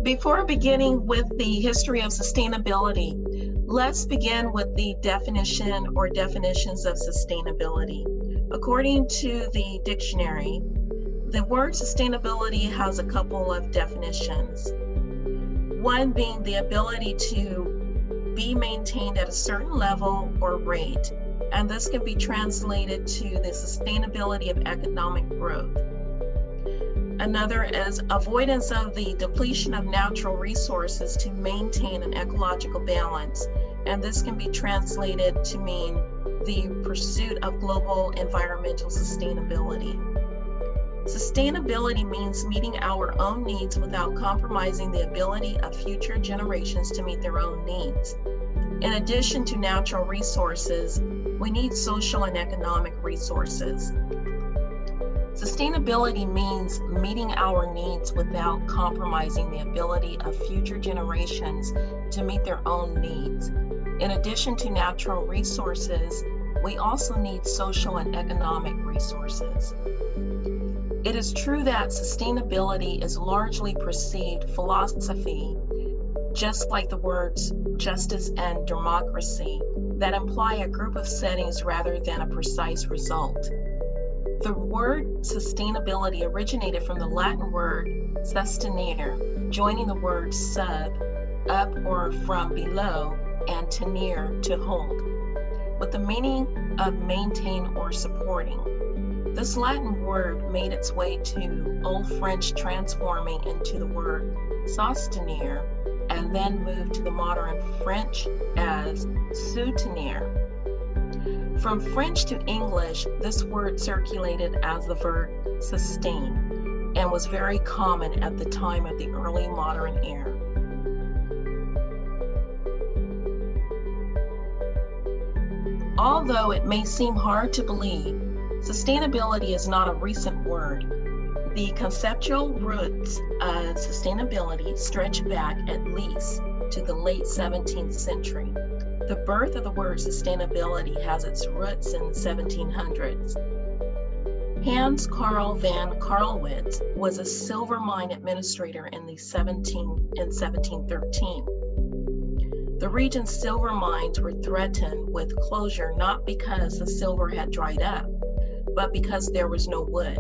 Before beginning with the history of sustainability, let's begin with the definition or definitions of sustainability. According to the dictionary, the word sustainability has a couple of definitions. One being the ability to be maintained at a certain level or rate, and this can be translated to the sustainability of economic growth. Another is avoidance of the depletion of natural resources to maintain an ecological balance, and this can be translated to mean the pursuit of global environmental sustainability. Sustainability means meeting our own needs without compromising the ability of future generations to meet their own needs. In addition to natural resources, we need social and economic resources. Sustainability means meeting our needs without compromising the ability of future generations to meet their own needs. In addition to natural resources, we also need social and economic resources. It is true that sustainability is largely perceived philosophy, just like the words justice and democracy, that imply a group of settings rather than a precise result. The word sustainability originated from the Latin word sustenere, joining the word sub, up or from below, and tenere, to hold, with the meaning of maintain or supporting. This Latin word made its way to Old French, transforming into the word soutenir, and then moved to the modern French as soutenir. From French to English, this word circulated as the verb sustain and was very common at the time of the early modern era. Although it may seem hard to believe, sustainability is not a recent word. The conceptual roots of sustainability stretch back at least to the late 17th century. The birth of the word sustainability has its roots in the 1700s. Hans Carl van Carlowitz was a silver mine administrator in 1713. The region's silver mines were threatened with closure not because the silver had dried up, but because there was no wood.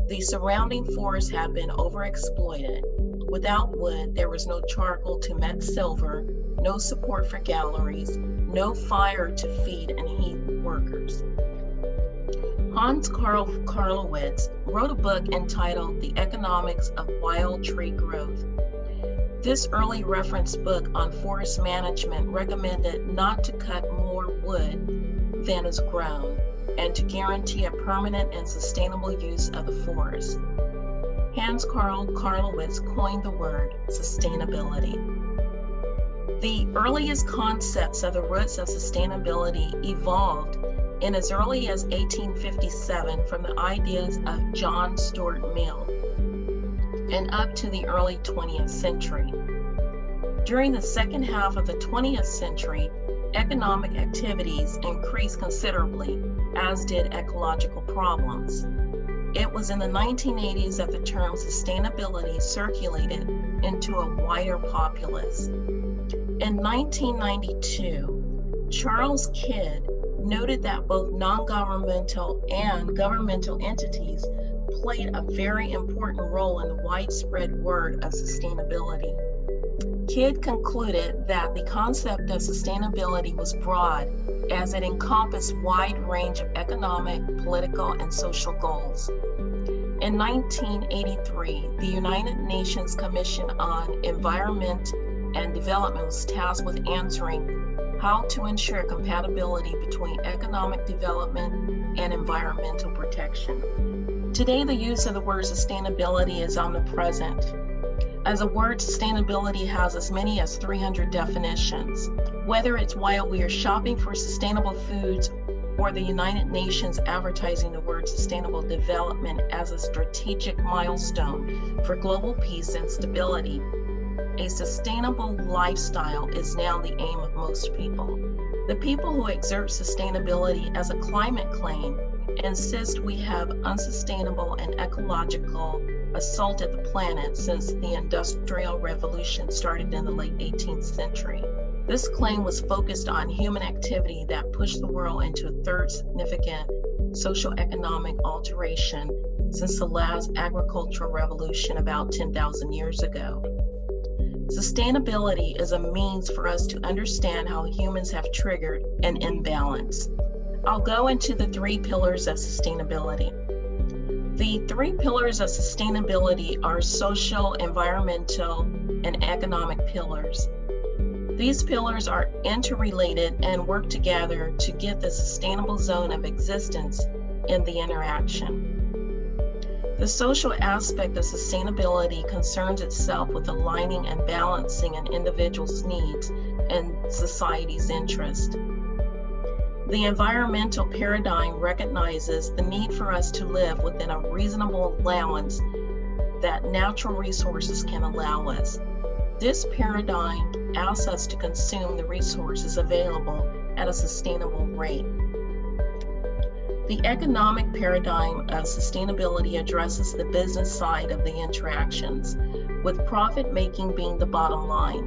The surrounding forest had been overexploited. Without wood, there was no charcoal to melt silver, no support for galleries, no fire to feed and heat workers. Hans Carl Carlowitz wrote a book entitled The Economics of Wild Tree Growth. This early reference book on forest management recommended not to cut more wood than is grown and to guarantee a permanent and sustainable use of the forest. Hans Carl Carlowitz coined the word sustainability. The earliest concepts of the roots of sustainability evolved in as early as 1857 from the ideas of John Stuart Mill and up to the early 20th century. During the second half of the 20th century, economic activities increased considerably, as did ecological problems. It was in the 1980s that the term sustainability circulated into a wider populace. In 1992, Charles Kidd noted that both non-governmental and governmental entities played a very important role in the widespread word of sustainability. Kidd concluded that the concept of sustainability was broad, as it encompassed a wide range of economic, political, and social goals. In 1983, the United Nations Commission on Environment and Development was tasked with answering how to ensure compatibility between economic development and environmental protection. Today, the use of the word sustainability is omnipresent, as the word sustainability has as many as 300 definitions. Whether it's while we are shopping for sustainable foods or the United Nations advertising the word sustainable development as a strategic milestone for global peace and stability, a sustainable lifestyle is now the aim of most people. The people who exert sustainability as a climate claim insist we have unsustainable and ecological assault at the planet since the Industrial Revolution started in the late 18th century. This claim was focused on human activity that pushed the world into a third significant socio-economic alteration since the last agricultural revolution about 10,000 years ago. Sustainability is a means for us to understand how humans have triggered an imbalance. I'll go into the 3 pillars of sustainability. The 3 pillars of sustainability are social, environmental, and economic pillars. These pillars are interrelated and work together to get the sustainable zone of existence in the interaction. The social aspect of sustainability concerns itself with aligning and balancing an individual's needs and society's interest. The environmental paradigm recognizes the need for us to live within a reasonable allowance that natural resources can allow us. This paradigm asks us to consume the resources available at a sustainable rate. The economic paradigm of sustainability addresses the business side of the interactions, with profit making being the bottom line.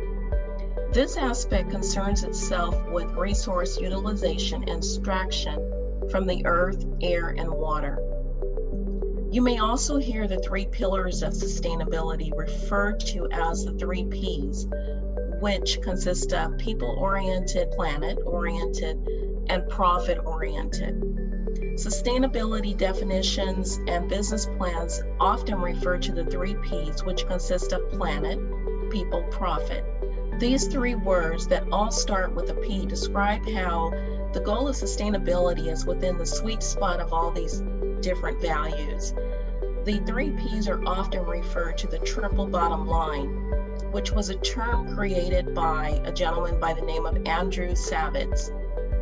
This aspect concerns itself with resource utilization and extraction from the earth, air, and water. You may also hear the 3 pillars of sustainability referred to as the 3 Ps, which consist of people-oriented, planet-oriented, and profit-oriented. Sustainability definitions and business plans often refer to the 3 Ps, which consist of planet, people, profit. These 3 words that all start with a P describe how the goal of sustainability is within the sweet spot of all these different values. The 3 Ps are often referred to the triple bottom line, which was a term created by a gentleman by the name of Andrew Savitz.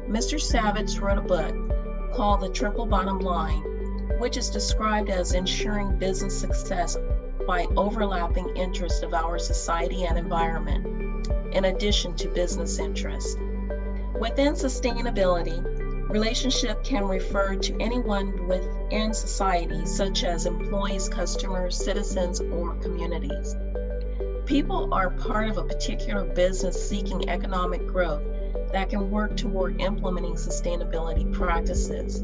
Mr. Savitz wrote a book called The Triple Bottom Line, which is described as ensuring business success by overlapping interests of our society and environment, in addition to business interests. Within sustainability, relationship can refer to anyone within society, such as employees, customers, citizens, or communities. People are part of a particular business seeking economic growth that can work toward implementing sustainability practices.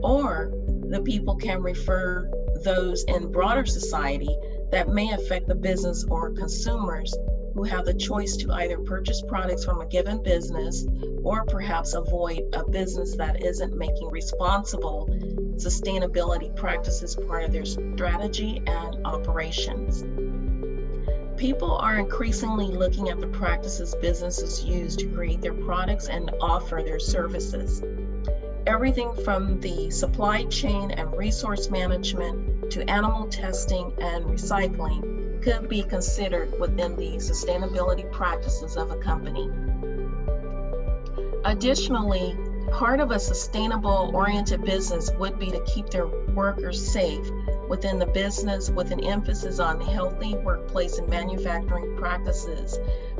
Or the people can refer those in broader society that may affect the business or consumers who have the choice to either purchase products from a given business or perhaps avoid a business that isn't making responsible sustainability practices part of their strategy and operations. People are increasingly looking at the practices businesses use to create their products and offer their services. Everything from the supply chain and resource management to animal testing and recycling could be considered within the sustainability practices of a company. Additionally, part of a sustainable-oriented business would be to keep their workers safe within the business, with an emphasis on healthy workplace and manufacturing practices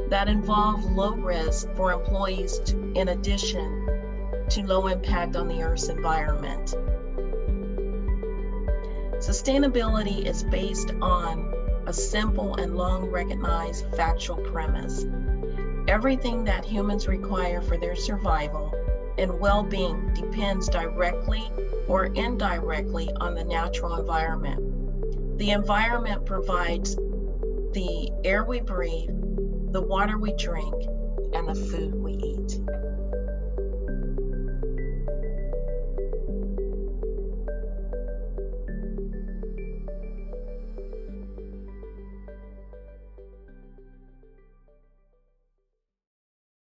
that involve low risk for employees in addition to low impact on the Earth's environment. Sustainability is based on a simple and long recognized factual premise. Everything that humans require for their survival and well-being depends directly or indirectly on the natural environment. The environment provides the air we breathe, the water we drink, and the food we eat.